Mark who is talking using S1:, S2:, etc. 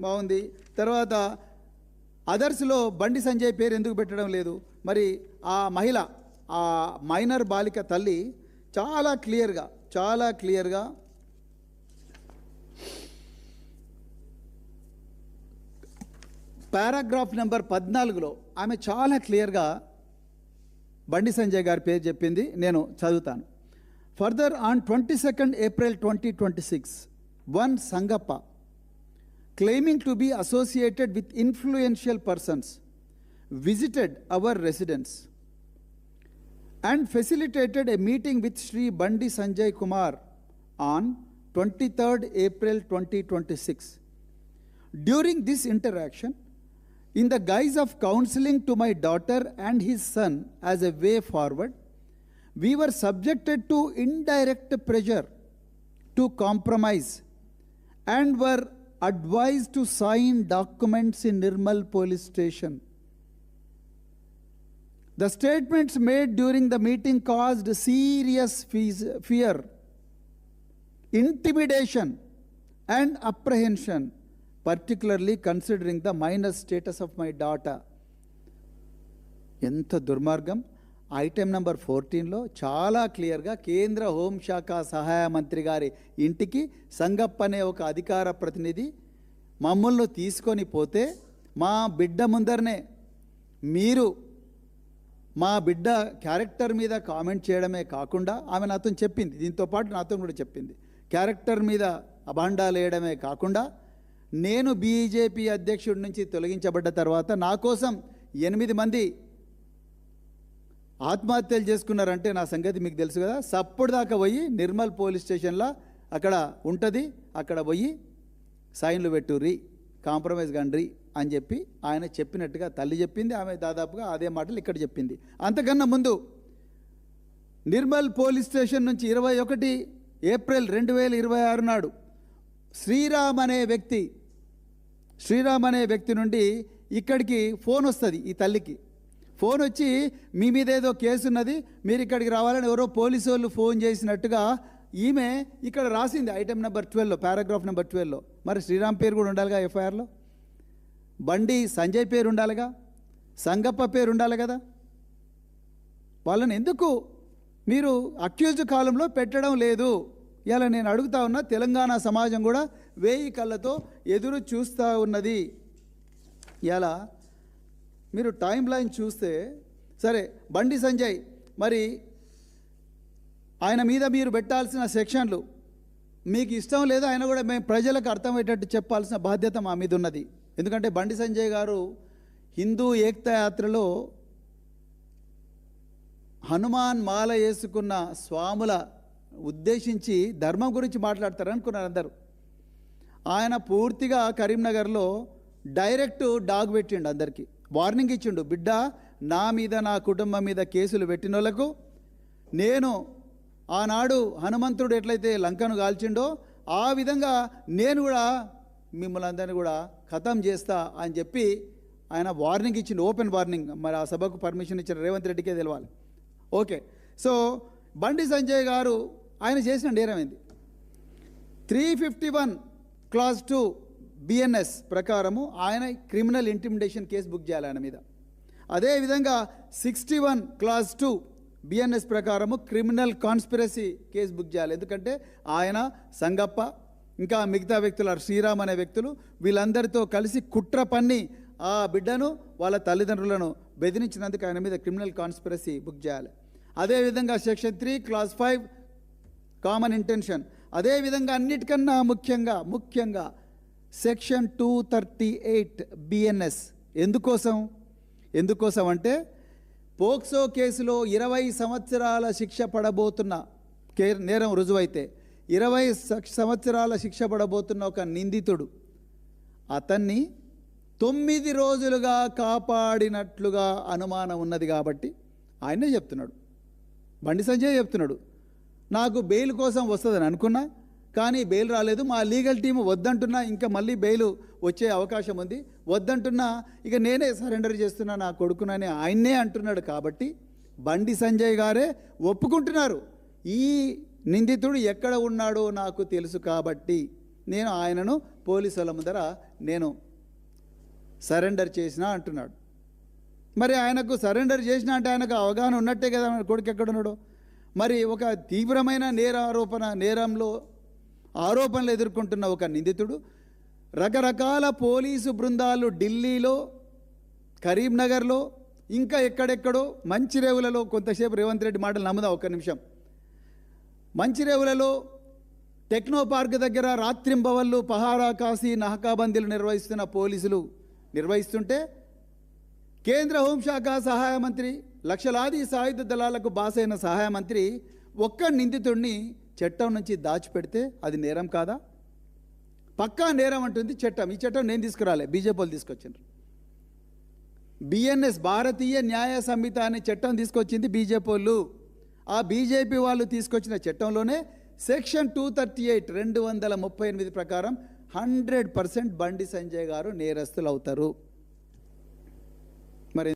S1: బాగుంది. తర్వాత అదర్స్లో బండి సంజయ్ పేరు ఎందుకు పెట్టడం లేదు? మరి ఆ మహిళ, ఆ మైనర్ బాలిక తల్లి చాలా క్లియర్గా పారాగ్రాఫ్ నెంబర్ 14లో ఆమె చాలా క్లియర్గా బండి సంజయ్ గారి పేరు చెప్పింది. నేను చదువుతాను. Further, on 22nd April 2026, one Sangappa, claiming to be associated with influential persons, visited our residence and facilitated a meeting with Sri Bandi Sanjay Kumar on 23rd April 2026. During this interaction, in the guise of counseling to my daughter and his son as a way forward, we were subjected to indirect pressure to compromise and were advised to sign documents in Nirmal police station. The statements made during the meeting caused serious fear, intimidation and apprehension, particularly considering the minor status of my daughter. ఎంత దుర్మార్గం! Item number 14లో చాలా క్లియర్గా కేంద్ర హోంశాఖ సహాయ మంత్రి గారి ఇంటికి సంగప్ప అనే ఒక అధికార ప్రతినిధి మమ్మల్ని తీసుకొని పోతే మా బిడ్డ ముందరనే మీరు మా బిడ్డ క్యారెక్టర్ మీద కామెంట్ చేయడమే కాకుండా, ఆమె నాతో చెప్పింది, దీంతో పాటు నాతో కూడా చెప్పింది, క్యారెక్టర్ మీద అభాండాలు వేయడమే కాకుండా, నేను బీజేపీ అధ్యక్షుడి నుంచి తొలగించబడ్డ తర్వాత నా కోసం 8 మంది ఆత్మహత్యలు చేసుకున్నారంటే నా సంగతి మీకు తెలుసు కదా. సప్పుడు దాకా పోయి నిర్మల్ పోలీస్ స్టేషన్లో అక్కడ ఉంటుంది, అక్కడ పోయి సైన్లు పెట్టుర్రి, కాంప్రమైజ్ కండ్రి అని చెప్పి ఆయన చెప్పినట్టుగా తల్లి చెప్పింది. ఆమె దాదాపుగా అదే మాటలు ఇక్కడ చెప్పింది. అంతకన్నా ముందు నిర్మల్ పోలీస్ స్టేషన్ నుంచి 21 ఏప్రిల్ 2026 నాడు శ్రీరామ్ అనే వ్యక్తి నుండి ఇక్కడికి ఫోన్ వస్తుంది. ఈ తల్లికి ఫోన్ వచ్చి, మీ మీద ఏదో కేసు ఉన్నది, మీరు ఇక్కడికి రావాలని ఎవరో పోలీసు వాళ్ళు ఫోన్ చేసినట్టుగా ఈమె ఇక్కడ రాసింది ఐటెం నెంబర్ 12లో, పారాగ్రాఫ్ నెంబర్ 12లో. మరి శ్రీరామ్ పేరు కూడా ఉండాలిగా ఎఫ్ఐఆర్లో, బండి సంజయ్ పేరు ఉండాలిగా, సంగప్ప పేరు ఉండాలి కదా. వాళ్ళని ఎందుకు మీరు అక్యూజ్డ్ కాలంలో పెట్టడం లేదు? ఇలా నేను అడుగుతా ఉన్నా. తెలంగాణ సమాజం కూడా 1000 కళ్ళతో ఎదురు చూస్తూ ఉన్నది. ఇలా మీరు టైం లైన్ చూస్తే, సరే బండి సంజయ్ మరి ఆయన మీద మీరు పెట్టాల్సిన సెక్షన్లు మీకు ఇష్టం లేదు, ఆయన కూడా మేము ప్రజలకు అర్థమయ్యేటట్టు చెప్పాల్సిన బాధ్యత మా మీద ఉన్నది. ఎందుకంటే బండి సంజయ్ గారు హిందూ ఏకతా యాత్రలో హనుమాన్ మాల వేసుకున్న స్వాముల ఉద్దేశించి ధర్మం గురించి మాట్లాడతారు అనుకున్నారు అందరూ. ఆయన పూర్తిగా కరీంనగర్లో డైరెక్ట్ డాగ్ పెట్టిండు, అందరికీ వార్నింగ్ ఇచ్చిండు. బిడ్డ, నా మీద నా కుటుంబం మీద కేసులు పెట్టిన వాళ్ళకు నేను ఆనాడు హనుమంతుడు ఎట్లయితే లంకను కాల్చిండో ఆ విధంగా నేను కూడా మిమ్మల్ని అందరినీ కూడా ఖతం చేస్తా అని చెప్పి ఆయన వార్నింగ్ ఇచ్చిండు, ఓపెన్ వార్నింగ్. మరి ఆ సభకు పర్మిషన్ ఇచ్చిన రేవంత్ రెడ్డికే తెలవాలి. ఓకే, సో బండి సంజయ్ గారు ఆయన చేసిన నేరమైంది 351 క్లాస్ 2 బిఎన్ఎస్ ప్రకారము ఆయన క్రిమినల్ ఇంటిమిడేషన్ కేసు బుక్ చేయాలి ఆయన మీద. అదేవిధంగా 61 క్లాస్ 2 బిఎన్ఎస్ ప్రకారము క్రిమినల్ కాన్స్పిరసీ కేసు బుక్ చేయాలి. ఎందుకంటే ఆయన సంగప్ప ఇంకా మిగతా వ్యక్తులు శ్రీరామ్ అనే వ్యక్తులు వీళ్ళందరితో కలిసి కుట్ర పన్ని ఆ బిడ్డను వాళ్ళ తల్లిదండ్రులను బెదిరించినందుకు ఆయన మీద క్రిమినల్ కాన్స్పిరసీ బుక్ చేయాలి. అదేవిధంగా సెక్షన్ 3 క్లాస్ 5 కామన్ ఇంటెన్షన్. అదేవిధంగా అన్నిటికన్నా ముఖ్యంగా సెక్షన్ 238 బిఎన్ఎస్. ఎందుకోసం అంటే పోక్సో కేసులో 20 సంవత్సరాల శిక్ష పడబోతున్న నేరం రుజువైతే 20 సంవత్సరాల శిక్ష పడబోతున్న ఒక నిందితుడు అతన్ని 9 రోజులుగా కాపాడినట్లుగా అనుమానం ఉన్నది కాబట్టి ఆయనే చెప్తున్నాడు, బండి సంజయ్ చెప్తున్నాడు, నాకు బెయిల్ కోసం వస్తుందని అనుకున్నా కానీ బెయిల్ రాలేదు, మా లీగల్ టీము వద్దంటున్నా, ఇంకా మళ్ళీ బెయిల్ వచ్చే అవకాశం ఉంది, వద్దంటున్నా, ఇక నేనే సరెండర్ చేస్తున్నా నా కొడుకునని ఆయన్నే అంటున్నాడు. కాబట్టి బండి సంజయ్ గారే ఒప్పుకుంటున్నారు, ఈ నిందితుడు ఎక్కడ ఉన్నాడో నాకు తెలుసు కాబట్టి నేను ఆయనను పోలీసుల ముందర నేను సరెండర్ చేసిన అంటున్నాడు. మరి ఆయనకు సరెండర్ చేసిన అంటే ఆయనకు అవగాహన ఉన్నట్టే కదా మన కొడుకు ఎక్కడున్నాడు. మరి ఒక తీవ్రమైన నేరంలో ఆరోపణలు ఎదుర్కొంటున్న ఒక నిందితుడు రకరకాల పోలీసు బృందాలు ఢిల్లీలో, కరీంనగర్లో, ఇంకా ఎక్కడెక్కడో, మంచిరేవులలో, కొంతసేపు రేవంత్ రెడ్డి మాటలు నమ్ముదాం ఒక్క నిమిషం. మంచిరేవులలో టెక్నో పార్క్ దగ్గర రాత్రింబవళ్ళు పహారా కాసి నహకాబందీలు నిర్వహిస్తున్న పోలీసులు నిర్వహిస్తుంటే కేంద్ర హోంశాఖ సహాయ మంత్రి, లక్షలాది సాయుధ దళాలకు బాసైన సహాయ మంత్రి ఒక్క నిందితుడిని చట్టం నుంచి దాచిపెడితే అది నేరం కాదా? పక్కా నేరం అంటుంది చట్టం. ఈ చట్టం నేను తీసుకురాలే, బీజేపీ వాళ్ళు తీసుకొచ్చారు. బిఎన్ఎస్, భారతీయ న్యాయ సంహిత అనే చట్టం తీసుకొచ్చింది బీజేపీ వాళ్ళు. ఆ బీజేపీ వాళ్ళు తీసుకొచ్చిన చట్టంలోనే సెక్షన్ 238 238 ప్రకారం 100% బండి సంజయ్ గారు నేరస్తులు అవుతారు.